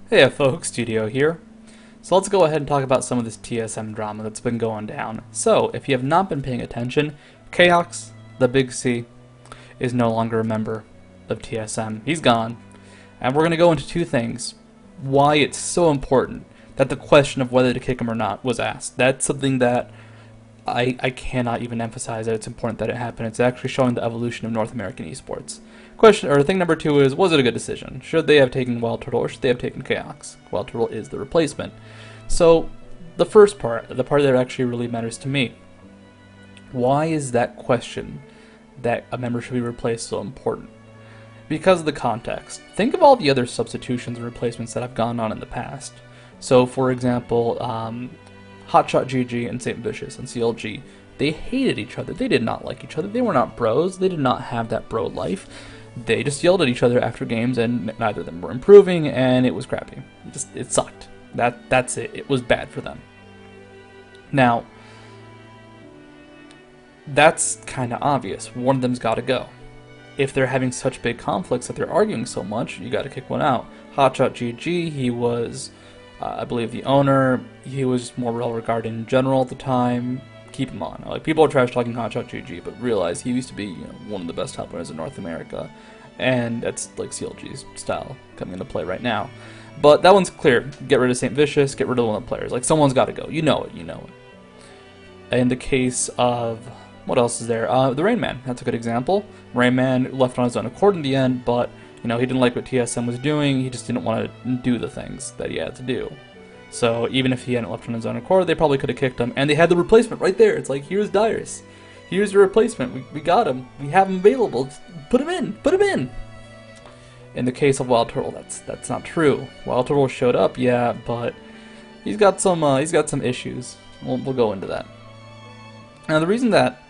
Hey folks, Studio here. So let's go ahead and talk about some of this TSM drama that's been going down. So, if you have not been paying attention, Chaox, the big C, is no longer a member of TSM. He's gone. And we're going to go into two things. Why it's so important that the question of whether to kick him or not was asked. That's something that I cannot even emphasize that it's important that it happen. It's actually showing the evolution of North American esports. Question or thing number two is, was it a good decision? Should they have taken Wild Turtle or should they have taken Chaox? Wild Turtle is the replacement. So the first part, the part that actually really matters to me, why is that question that a member should be replaced so important? Because of the context. Think of all the other substitutions and replacements that have gone on in the past. So for example, Hotshot GG and St. Vicious and CLG, they hated each other. They did not like each other. They were not bros. They did not have that bro life. They just yelled at each other after games, and neither of them were improving, and it was crappy. It sucked. That's it. It was bad for them. Now, that's kind of obvious. One of them's got to go. If they're having such big conflicts that they're arguing so much, you got to kick one out. Hotshot GG, he was, I believe, the owner. He was more well regarded in general at the time. Keep him on. Like, people are trash talking Hotshot GG, but realize he used to be, one of the best top winners in North America, and that's like CLG's style coming into play right now. But that one's clear. Get rid of St. Vicious. Get rid of one of the players. Like, someone's got to go. You know it. You know it. In the case of, what else is there? The Rain Man. That's a good example. Rain Man left on his own accord in the end, but he didn't like what TSM was doing. He just didn't want to do the things that he had to do. So even if he hadn't left on his own accord, they probably could have kicked him. And they had the replacement right there. It's like, here's Dyrus. Here's your replacement. We got him. We have him available. Just put him in. Put him in. In the case of Wild Turtle, that's not true. Wild Turtle showed up, yeah, but he's got some issues. We'll go into that. Now, the reason that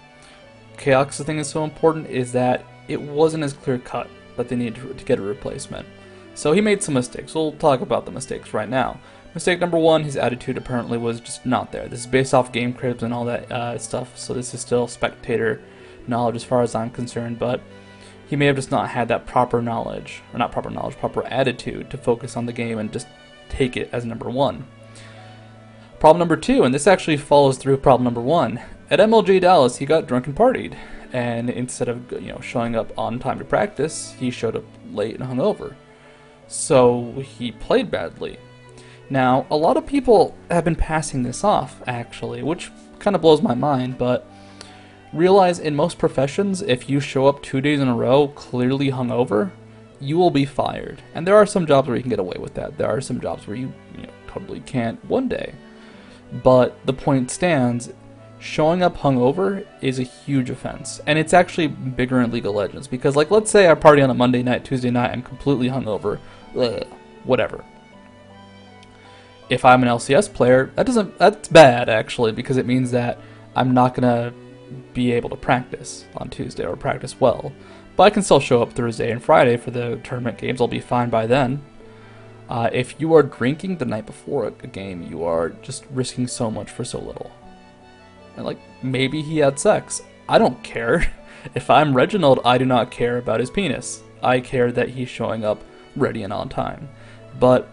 Chaox thing is so important is that it wasn't as clear cut that they needed to get a replacement. So he made some mistakes. We'll talk about the mistakes right now. Mistake number one, his attitude apparently was just not there. This is based off game cribs and all that stuff, so this is still spectator knowledge as far as I'm concerned, but he may have just not had that proper knowledge, or not proper knowledge, proper attitude to focus on the game and just take it as number one. Problem number two, and this actually follows through problem number one, at MLG Dallas he got drunk and partied, and instead of showing up on time to practice, he showed up late and hungover. So he played badly. Now, a lot of people have been passing this off, actually, which kind of blows my mind, but realize in most professions, if you show up 2 days in a row clearly hungover, you will be fired. And there are some jobs where you can get away with that. There are some jobs where you totally can't one day. But the point stands, showing up hungover is a huge offense. And it's actually bigger in League of Legends, because let's say I party on a Monday night, Tuesday night, I'm completely hungover. Whatever. If I'm an LCS player, that's bad actually, because it means that I'm not gonna be able to practice on Tuesday or practice well. But I can still show up Thursday and Friday for the tournament games. I'll be fine by then. If you are drinking the night before a game, you are just risking so much for so little. And maybe he had sex. I don't care. If I'm Reginald, I do not care about his penis. I care that he's showing up ready and on time. But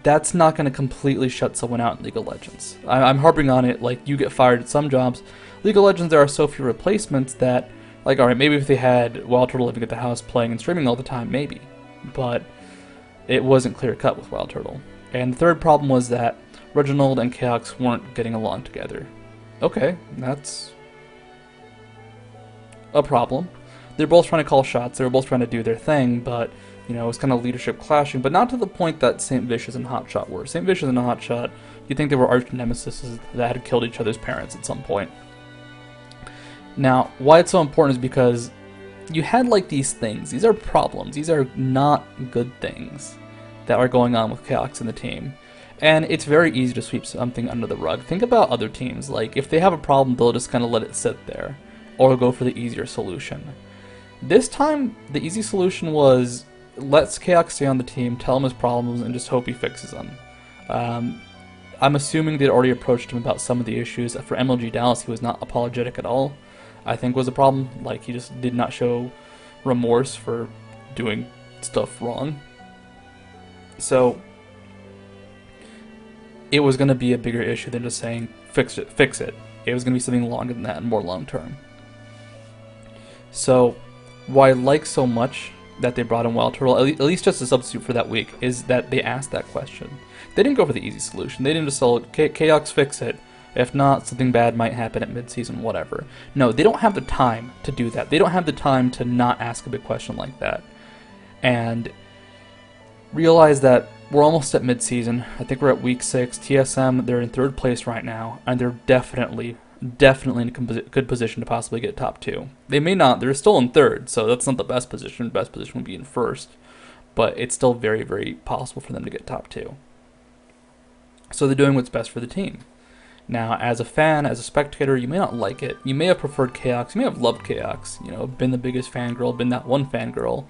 that's not going to completely shut someone out in League of Legends. I'm harping on it, you get fired at some jobs. League of Legends, there are so few replacements that, alright, maybe if they had Wild Turtle living at the house playing and streaming all the time, maybe. But it wasn't clear cut with Wild Turtle. And the third problem was that Reginald and Chaox weren't getting along together. Okay, that's a problem. They're both trying to call shots, they were both trying to do their thing, but it was kind of leadership clashing, but not to the point that St. Vicious and Hotshot were. St. Vicious and Hotshot, you'd think they were arch nemesis that had killed each other's parents at some point. Now, why it's so important is because you had these things. These are problems. These are not good things that are going on with Chaox and the team. And it's very easy to sweep something under the rug. Think about other teams. If they have a problem, they'll just kind of let it sit there, or go for the easier solution. This time, the easy solution was, let's Chaox stay on the team, tell him his problems, and just hope he fixes them. I'm assuming they'd already approached him about some of the issues. For MLG Dallas, he was not apologetic at all, I think was a problem. He just did not show remorse for doing stuff wrong. So it was going to be a bigger issue than just saying fix it, fix it. It was going to be something longer than that and more long term. So what I like so much that they brought in Wild Turtle, at least just a substitute for that week, is that they asked that question. They didn't go for the easy solution. They didn't just say, Chaox, fix it. If not, something bad might happen at mid-season, whatever. No, they don't have the time to do that. They don't have the time to not ask a big question like that. And realize that we're almost at mid-season. I think we're at week 6. TSM, they're in 3rd place right now, and they're definitely in a good position to possibly get top 2. They may not. They're still in 3rd, so that's not the best position. The best position would be in 1st. But it's still very, very possible for them to get top 2. So they're doing what's best for the team. Now, as a fan, as a spectator, you may not like it. You may have preferred Chaox. You may have loved Chaox. You know, been the biggest fangirl, been that one fangirl.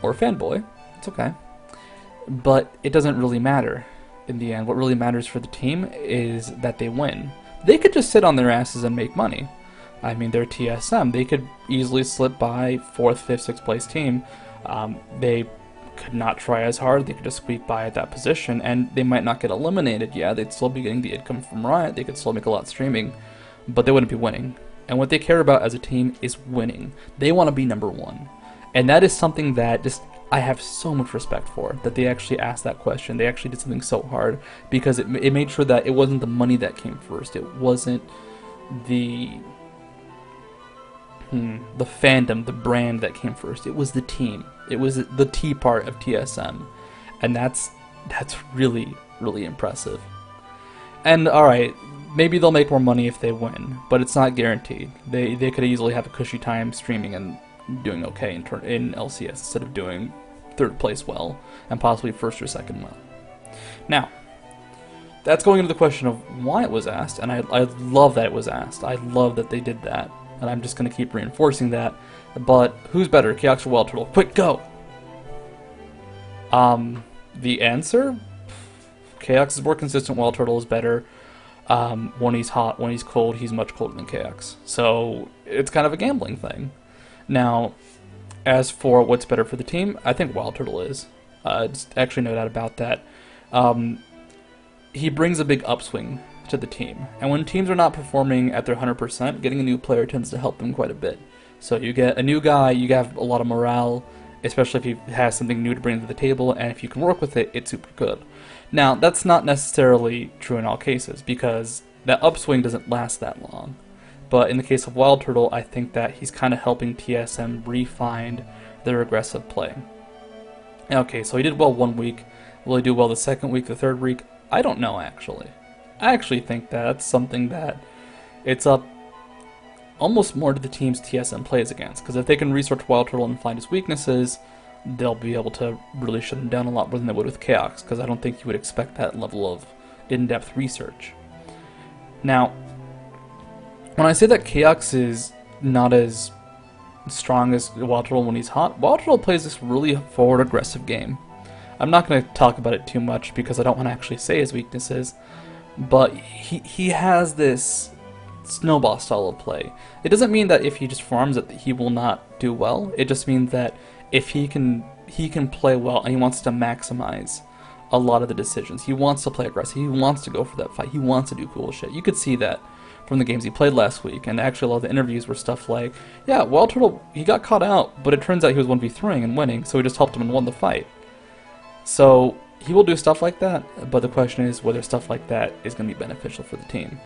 Or fanboy. It's okay. But it doesn't really matter in the end. What really matters for the team is that they win. They could just sit on their asses and make money. I mean, they're TSM. They could easily slip by 4th, 5th, 6th place team. They could not try as hard. They could just squeak by at that position, and they might not get eliminated. Yeah, they'd still be getting the income from Riot. They could still make a lot streaming, but they wouldn't be winning. And what they care about as a team is winning. They want to be number 1. And that is something that just I have so much respect for, that they actually asked that question. They actually did something so hard, because it made sure that it wasn't the money that came first. It wasn't the fandom, the brand that came first. It was the team. It was the T part of TSM. And that's really, really impressive. And alright, maybe they'll make more money if they win, but it's not guaranteed. They could easily have a cushy time streaming and doing okay in LCS instead of doing 3rd place well and possibly 1st or 2nd well. Now, that's going into the question of why it was asked, and I love that it was asked. I love that they did that, and I'm just going to keep reinforcing that. But who's better, Chaox or Wild Turtle? Quick, go! The answer? Chaox is more consistent, Wild Turtle is better. When he's hot, when he's cold, he's much colder than Chaox. So it's kind of a gambling thing. Now, as for what's better for the team, I think Wild Turtle is. Actually, no doubt about that. He brings a big upswing to the team. And when teams are not performing at their 100%, getting a new player tends to help them quite a bit. So you get a new guy, you have a lot of morale, especially if he has something new to bring to the table, and if you can work with it, it's super good. Now, that's not necessarily true in all cases, because that upswing doesn't last that long. But in the case of Wild Turtle, I think that he's kind of helping TSM refine their aggressive play. Okay, so he did well 1 week. Will he do well the 2nd week, the 3rd week? I don't know, actually. I actually think that's something that it's up almost more to the teams TSM plays against. Because if they can research Wild Turtle and find his weaknesses, they'll be able to really shut him down a lot more than they would with Chaox. Because I don't think you would expect that level of in-depth research. Now, when I say that Chaox is not as strong as Wild Turtle when he's hot, Wild Turtle plays this really forward aggressive game. I'm not going to talk about it too much because I don't want to actually say his weaknesses, but he has this snowball style of play. It doesn't mean that if he just farms it that he will not do well. It just means that if he can play well and he wants to maximize a lot of the decisions. He wants to play aggressive. He wants to go for that fight. He wants to do cool shit. You could see that from the games he played last week, and actually a lot of the interviews were stuff like, yeah, Wild Turtle, he got caught out, but it turns out he was 1v3ing and winning, so we just helped him and won the fight. So he will do stuff like that, but the question is whether stuff like that is going to be beneficial for the team.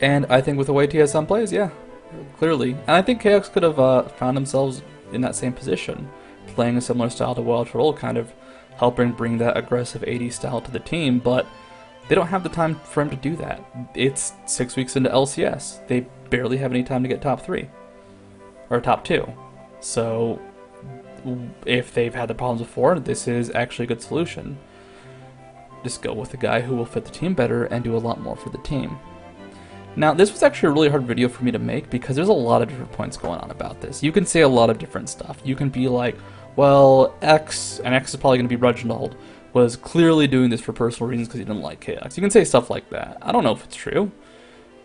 And I think with the way TSM plays, yeah, clearly. And I think Chaox could have found themselves in that same position, playing a similar style to Wild Turtle, kind of helping bring that aggressive AD style to the team, but they don't have the time for him to do that. It's 6 weeks into LCS. They barely have any time to get top 3. Or top 2. So, if they've had the problems before, this is actually a good solution. Just go with the guy who will fit the team better and do a lot more for the team. Now, this was actually a really hard video for me to make because there's a lot of different points going on about this. You can say a lot of different stuff. You can be like, well, X, and X is probably going to be Reginald, was clearly doing this for personal reasons because he didn't like Chaox. You can say stuff like that. I don't know if it's true.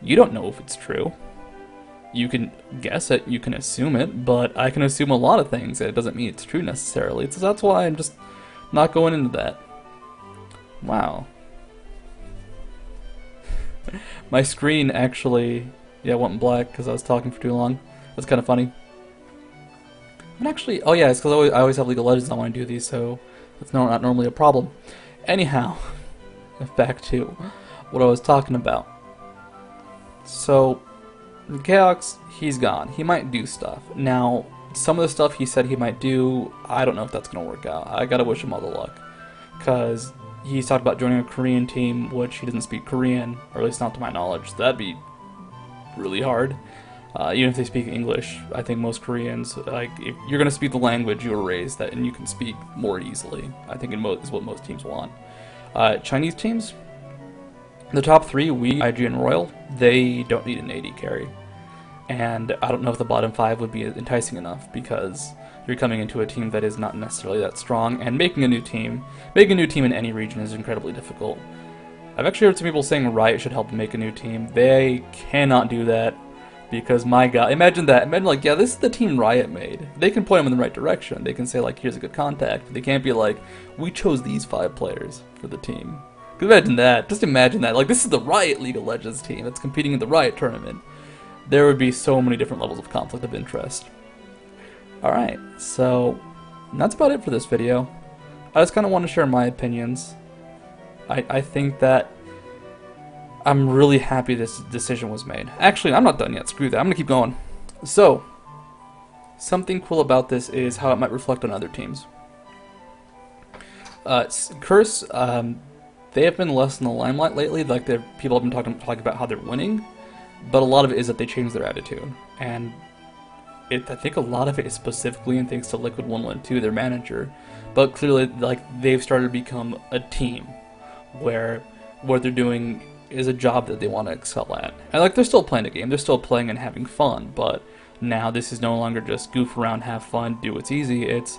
You don't know if it's true. You can guess it, you can assume it, but I can assume a lot of things, and it doesn't mean it's true necessarily. So that's why I'm just Not going into that. Wow. My screen actually, went black because I was talking for too long. That's kind of funny. And actually, oh yeah, it's because I always have League of Legends on when I do these, so that's not normally a problem. Anyhow, back to what I was talking about. So, Chaox, he's gone. He might do stuff. Now, some of the stuff he said he might do, I don't know if that's going to work out. I gotta wish him all the luck. Because he's talked about joining a Korean team, which he doesn't speak Korean, or at least not to my knowledge. That'd be really hard. Even if they speak English, I think most Koreans, like, if you're going to speak the language you were raised that, and you can speak more easily, I think is what most teams want. Chinese teams, the top three, we, IG, and Royal, they don't need an AD carry. And I don't know if the bottom five would be enticing enough, because you're coming into a team that is not necessarily that strong, and making a new team in any region is incredibly difficult. I've actually heard some people saying Riot should help them make a new team. They cannot do that, because my god, imagine that. Imagine like, yeah, this is the team Riot made. They can point them in the right direction. They can say like, here's a good contact. They can't be like, we chose these 5 players for the team. Imagine that. Just imagine that. Like, this is the Riot League of Legends team that's competing in the Riot tournament. There would be so many different levels of conflict of interest. Alright, so that's about it for this video. I just kind of want to share my opinions. I think that I'm really happy this decision was made. Actually, I'm not done yet. Screw that. I'm going to keep going. So, something cool about this is how it might reflect on other teams. Curse, they have been less in the limelight lately. Like, people have been talking about how they're winning, but a lot of it is that they changed their attitude. And I think a lot of it is specifically in thanks to Liquid 112, their manager. But clearly, like, they've started to become a team where what they're doing is a job that they want to excel at. And like, they're still playing the game, they're still playing and having fun, but now this is no longer just goof around, have fun, do what's easy. It's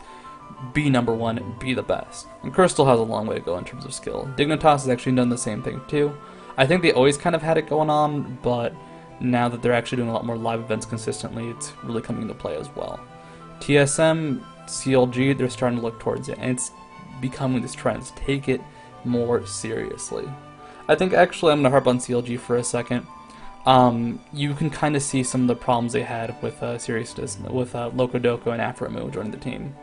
be number one, be the best. And Curse still has a long way to go in terms of skill. Dignitas has actually done the same thing too. I think they always kind of had it going on, but now that they're actually doing a lot more live events consistently, it's really coming into play as well. TSM, CLG, they're starting to look towards it, and it's becoming this trend. Take it more seriously. I think actually I'm going to harp on CLG for a second. You can kind of see some of the problems they had with seriousness, with Locodoco and Afromu joining the team.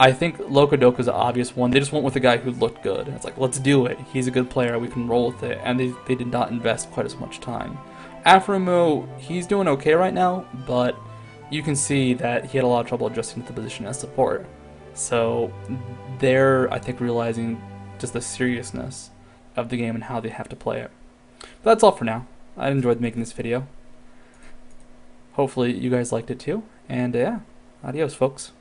I think Locodoco is an obvious one. They just went with a guy who looked good. It's like, let's do it. He's a good player. We can roll with it. And they did not invest quite as much time. Afromu, he's doing okay right now, but you can see that he had a lot of trouble adjusting to the position as support. So they're, I think, realizing just the seriousness of the game and how they have to play it. But that's all for now. I enjoyed making this video. Hopefully you guys liked it too. And yeah, adios folks.